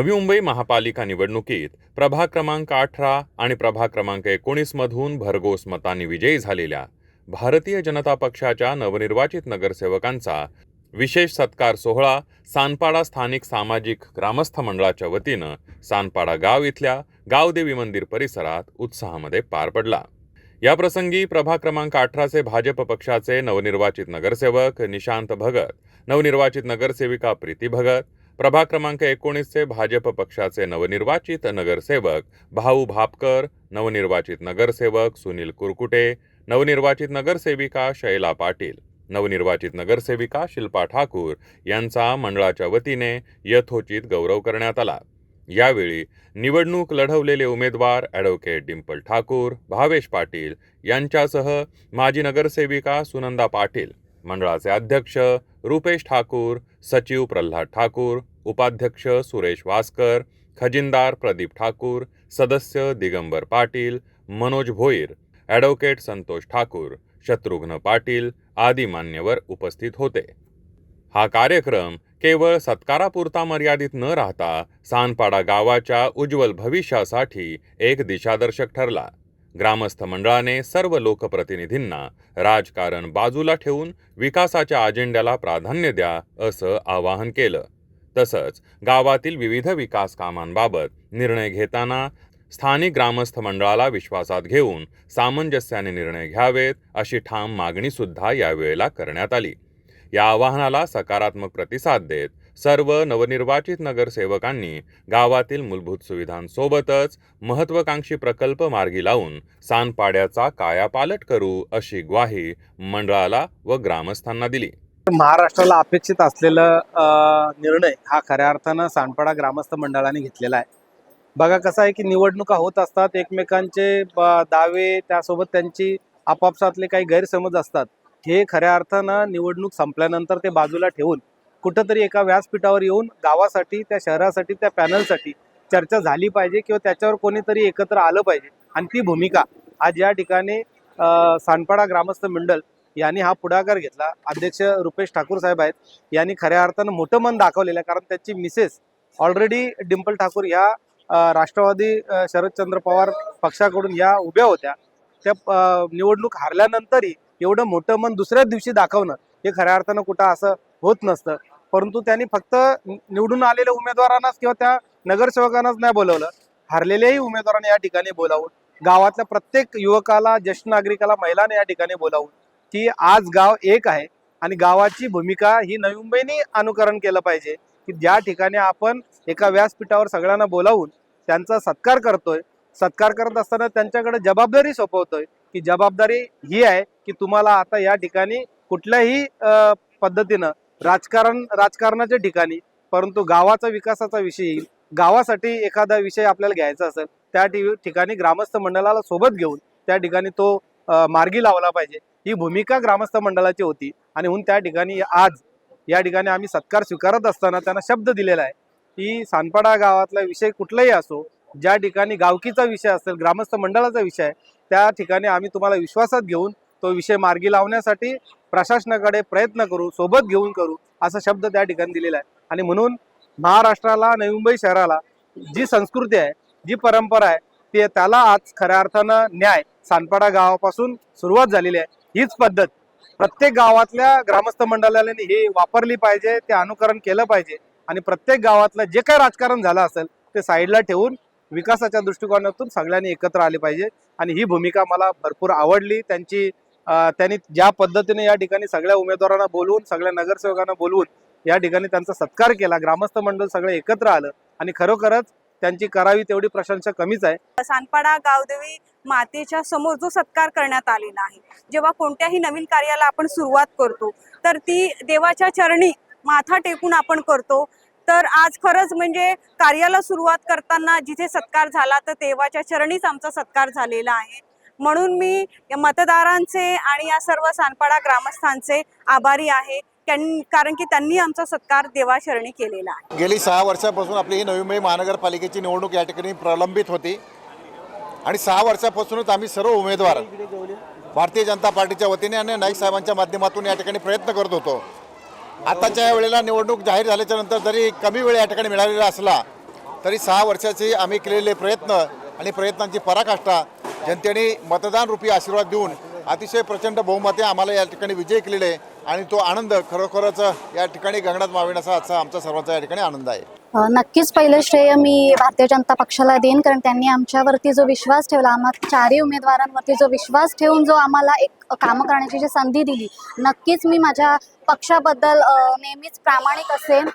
नवी मुंबई महापालिका निवडणुकीत प्रभाग क्रमांक 18 आणि प्रभाग क्रमांक 19 मधून भरघोस मतांनी विजयी झालेल्या भारतीय जनता पक्षाच्या नवनिर्वाचित नगरसेवकांचा विशेष सत्कार सोहळा सानपाडा स्थानिक सामाजिक ग्रामस्थ मंडळाच्या वतीनं सानपाडा गाव इथल्या गावदेवी मंदिर परिसरात उत्साहामध्ये पार पडला। या प्रसंगी प्रभाग क्रमांक 18चे भाजप पक्षाचे नवनिर्वाचित नगरसेवक निशांत भगत, नवनिर्वाचित नगरसेविका प्रीती भगत, प्रभाग क्रमांक 19चे भाजप पक्षाचे नवनिर्वाचित नगरसेवक भाऊ भापकर, नवनिर्वाचित नगरसेवक सुनील कुरकुटे, नवनिर्वाचित नगरसेविका शैला पाटील, नवनिर्वाचित नगरसेविका शिल्पा ठाकूर यांचा मंडळाच्या वतीने यथोचित गौरव करण्यात आला। यावेळी निवडणूक लढवलेले उमेदवार ॲडव्होकेट डिंपल ठाकूर, भावेश पाटील यांच्यासह माजी नगरसेविका सुनंदा पाटील, मंडळाचे अध्यक्ष रुपेश ठाकूर, सचिव प्रल्हाद ठाकूर, उपाध्यक्ष सुरेश वास्कर, खजिनदार प्रदीप ठाकूर, सदस्य दिगंबर पाटील, मनोज भोईर, ॲडव्होकेट संतोष ठाकूर, शत्रुघ्न पाटील आदी मान्यवर उपस्थित होते। हा कार्यक्रम केवळ सत्कारापुरता मर्यादित न राहता सानपाडा गावाच्या उज्ज्वल भविष्यासाठी एक दिशादर्शक ठरला। ग्रामस्थ मंडळाने सर्व लोकप्रतिनिधींना राजकारण बाजूला ठेवून विकासाच्या अजेंड्याला प्राधान्य द्या असं आवाहन केलं। तसंच गावातील विविध विकास कामांबाबत निर्णय घेताना स्थानिक ग्रामस्थ मंडळाला विश्वासात घेऊन सामंजस्याने निर्णय घ्यावेत अशी ठाम मागणी सुद्धा यावेळेला करण्यात आली। या आवाहनाला सकारात्मक प्रतिसाद देत सर्व नवनिर्वाचित नगरसेवकांनी गावातील मूलभूत सुविधांसोबतच महत्त्वाकांक्षी प्रकल्प मार्गी लावून सानपाड्याचा कायापालट करू अशी ग्वाही मंडळाला व ग्रामस्थांना दिली। महाराष्ट्राला अपेक्षित असलेला निर्णय हा खऱ्या अर्थानं सानपाडा ग्रामस्थ मंडळाने घेतलेला आहे। बघा कसं आहे की निवडणुका होत असतात, एकमेकांचे दावे त्यासोबत त्यांची आपापसातले काही गैरसमज असतात। हे खऱ्या अर्थानं निवडणूक संपल्यानंतर ते बाजूला ठेवून कुठंतरी एका व्यासपीठावर येऊन गावासाठी, त्या शहरासाठी, त्या पॅनलसाठी चर्चा झाली पाहिजे किंवा त्याच्यावर कोणीतरी एकत्र आलं पाहिजे। आणि ती भूमिका आज या ठिकाणी सानपाडा ग्रामस्थ मंडळ यांनी हा पुढाकार घेतला। अध्यक्ष रुपेश ठाकूर साहेब आहेत, यांनी खऱ्या अर्थानं मोठं मन दाखवलेलं आहे, कारण त्यांची मिसेस ऑलरेडी डिंपल ठाकूर ह्या राष्ट्रवादी शरदचंद्र पवार पक्षाकडून या उभ्या होत्या। त्या निवडणूक हारल्यानंतरही एवढं मोठं मन दुसऱ्याच दिवशी दाखवणं हे खऱ्या अर्थानं कुठं असं होत नसतं। परंतु त्यांनी फक्त निवडून आलेल्या उमेदवारांनाच किंवा त्या नगरसेवकांनाच नाही बोलवलं, हारलेल्याही उमेदवारांना या ठिकाणी बोलावून, गावातल्या प्रत्येक युवकाला, ज्येष्ठ नागरिकाला, महिलांना या ठिकाणी बोलावून की आज गाव एक आहे आणि गावाची भूमिका ही नवी मुंबईने अनुकरण केलं पाहिजे की ज्या ठिकाणी आपण एका व्यासपीठावर सगळ्यांना बोलावून त्यांचा सत्कार करतोय, सत्कार करत असताना त्यांच्याकडे जबाबदारी सोपवतोय की जबाबदारी ही आहे की तुम्हाला आता या ठिकाणी कुठल्याही पद्धतीनं राजकारणाच्या ठिकाणी, परंतु गावाचा विकासाचा विषय येईल, गावासाठी एखादा विषय आपल्याला घ्यायचा असेल त्या ठिकाणी ग्रामस्थ मंडळाला सोबत घेऊन त्या ठिकाणी तो मार्गी लावला पाहिजे। ही भूमिका ग्रामस्थ मंडळाची होती आणि म्हणून त्या ठिकाणी आज या ठिकाणी आम्ही सत्कार स्वीकारत असताना त्यांना शब्द दिलेला आहे की सानपाडा गावातला विषय कुठलाही असो, ज्या ठिकाणी गावकीचा विषय असेल, ग्रामस्थ मंडळाचा विषय आहे, त्या ठिकाणी आम्ही तुम्हाला विश्वासात घेऊन तो विषय मार्गी लावण्यासाठी प्रशासनाकडे प्रयत्न करू, सोबत घेऊन करू असा शब्द त्या ठिकाणी दिलेला आहे। आणि म्हणून महाराष्ट्राला, नवी मुंबई शहराला जी संस्कृती आहे, जी परंपरा आहे, ते त्याला आज खऱ्या अर्थानं न्याय सानपाडा गावापासून सुरुवात झालेली आहे। हीच पद्धत प्रत्येक गावातल्या ग्रामस्थ मंडळाने हे वापरली पाहिजे, ते अनुकरण केलं पाहिजे आणि प्रत्येक गावातलं जे काही राजकारण झालं असेल ते साईडला ठेवून विकासाच्या दृष्टिकोनातून सगळ्यांनी एकत्र आले पाहिजे। आणि ही भूमिका मला भरपूर आवडली त्यांनी ज्या पद्धतीने या ठिकाणी सगळ्या उमेदवारांना बोलवून, सगळ्या नगरसेवकांना बोलवून या ठिकाणी त्यांचा सत्कार केला, ग्रामस्थ मंडळ सगळे एकत्र आलं आणि खरोखरच त्यांची करावी तेवढी प्रशंसा कमीच आहे। सानपाडा गावदेवी मातेच्या समोर जो सत्कार करण्यात आलेला आहे, जेव्हा कोणत्याही नवीन कार्याला आपण सुरुवात करतो तर ती देवाच्या चरणी माथा टेकून आपण करतो। तर आज खरंच म्हणजे कार्याला सुरुवात करताना जिथे सत्कार झाला तर देवाच्या चरणीच आमचा सत्कार झालेला आहे। म्हणून मी या मतदारांचे आणि या सर्व सानपाडा ग्रामस्थांचे आभारी आहे, कारण की त्यांनी आमचा सत्कार देवाचरणी केलेला आहे। गेली 6 वर्षापासून आपली ही नवी मुंबई महानगरपालिकेची निवडणूक या ठिकाणी प्रलंबित होती आणि 6 वर्षापासूनच आम्ही सर्व उमेदवार भारतीय जनता पार्टीच्या वतीने आणि नाईक साहेबांच्या माध्यमातून या ठिकाणी प्रयत्न करत होतो। आताच्या वेळेला निवडणूक जाहीर झाल्याच्या नंतर जरी कमी वेळ या ठिकाणी मिळालेला असला तरी 6 वर्षाचे आम्ही केलेले प्रयत्न आणि प्रयत्नांची पराकाष्ठा जनतेने मतदान रूपी आशीर्वाद देऊन अतिशय प्रचंड बहुमते आम्हाला या ठिकाणी विजय केलेले आहे आणि तो आनंद खरोखरच या ठिकाणी गगनात मावेनासा आजचा आमचा सर्वांचा या ठिकाणी आनंद आहे. नक्कीच पहिलं श्रेय मी भारतीय जनता पक्षाला देईन, कारण त्यांनी आमच्यावरती जो विश्वास ठेवला, आम्हा 4 उमेदवारांवरती जो विश्वास ठेवून जो आम्हाला एक कामं करण्याची जी संधी दिली, नक्कीच मी माझ्या पक्षाबद्दल नेहमीच प्रामाणिक असेन.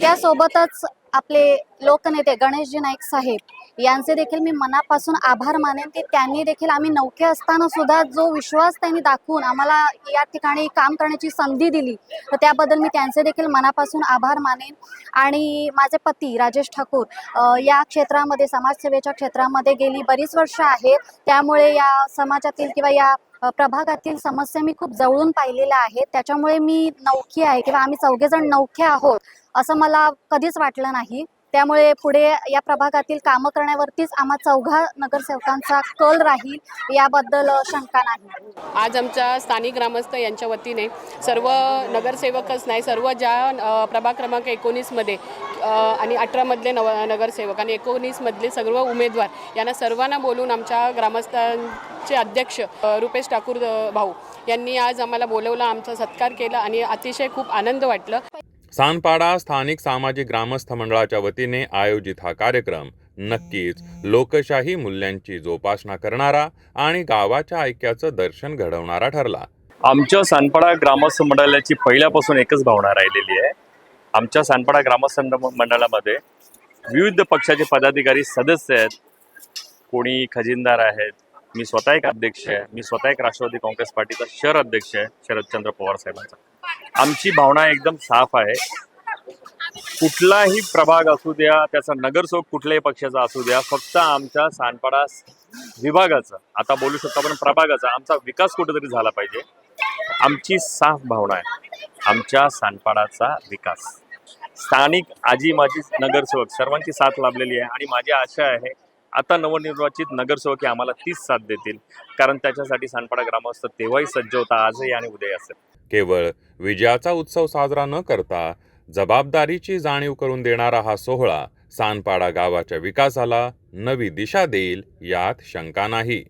त्यासोबतच आपले लोकनेते गणेशजी नाईक साहेब यांचे देखील मी मनापासून आभार मानेन की त्यांनी देखील आम्ही नौखे असताना सुद्धा जो विश्वास त्यांनी दाखवून आम्हाला या ठिकाणी काम करण्याची संधी दिली, तर त्याबद्दल मी त्यांचे देखील मनापासून आभार मानेन. आणि माझे पती राजेश ठाकूर या क्षेत्रामध्ये, समाजसेवेच्या क्षेत्रामध्ये गेली बरीच वर्ष आहेत, त्यामुळे या समाजातील किंवा या प्रभागातील समस्या मी खूप जवळून पाहिलेल्या आहेत. त्याच्यामुळे मी नौखी आहे किंवा आम्ही चौघेजण नौखे आहोत असं मला कधीच वाटलं नाही. त्यामुळे पुढे या प्रभागातील कामं करण्यावरतीच आम्हा 4 नगरसेवकांचा कल राहील, याबद्दल शंका नाही. आज आमच्या स्थानिक ग्रामस्थ यांच्या वतीने सर्व नगरसेवकच नाही, सर्व ज्या प्रभाग क्रमांक 19मध्ये आणि 18मधले नगरसेवक आणि 19मधले सर्व उमेदवार यांना सर्वांना बोलून आमच्या ग्रामस्थांचे अध्यक्ष रुपेश ठाकूर भाऊ यांनी आज आम्हाला बोलवलं, आमचा सत्कार केला आणि अतिशय खूप आनंद वाटलं. सानपाडा स्थानिक सामाजिक ग्रामस्थ मंडळाच्या वतीने आयोजित हा कार्यक्रम नक्कीच लोकशाही मूल्यांची जोपासना करणारा आणि गावाच्या ऐक्याचं दर्शन घडवणारा ठरला. आमच्या सानपाडा ग्रामस्थ मंडळाची पहिल्यापासून एकच भावना राहिलेली आहे. आमच्या सानपाडा ग्रामस्थ मंडळामध्ये विविध पक्षाचे पदाधिकारी सदस्य आहेत. कोणी खजिनदार आहेत, मी स्वतः एक अध्यक्ष आहे, मी स्वतः एक राष्ट्रवादी काँग्रेस पार्टीचा शहर अध्यक्ष आहे शरदचंद्र पवार साहेबांचा. आमची भावना एकदम साफ आहे. कुठलाही प्रभाग असू द्या, त्याचा नगरसेवक कुठल्याही पक्षाचा असू द्या, फक्त आमच्या सानपाडा विभागाचा, आता बोलू शकतो आपण प्रभागाचा, आमचा विकास कुठेतरी झाला पाहिजे. आमची साफ भावना आहे आमच्या सानपाडाचा विकास. स्थानिक आजी माजी नगरसेवक सर्वांची साथ लाभलेली आहे आणि माझी आशा आहे आता नवनिर्वाचित नगरसेवक आम्हाला तीच साथ देतील, कारण त्याच्यासाठी सानपाडा ग्रामस्थ तेव्हाही सज्ज होता, आजही आणि उद्याही असेल. केवळ विजयाचा उत्सव साजरा न करता जबाबदारीची जाणीव करून देणारा हा सोहळा सानपाडा गावाच्या विकासाला नवी दिशा देईल यात शंका नाही.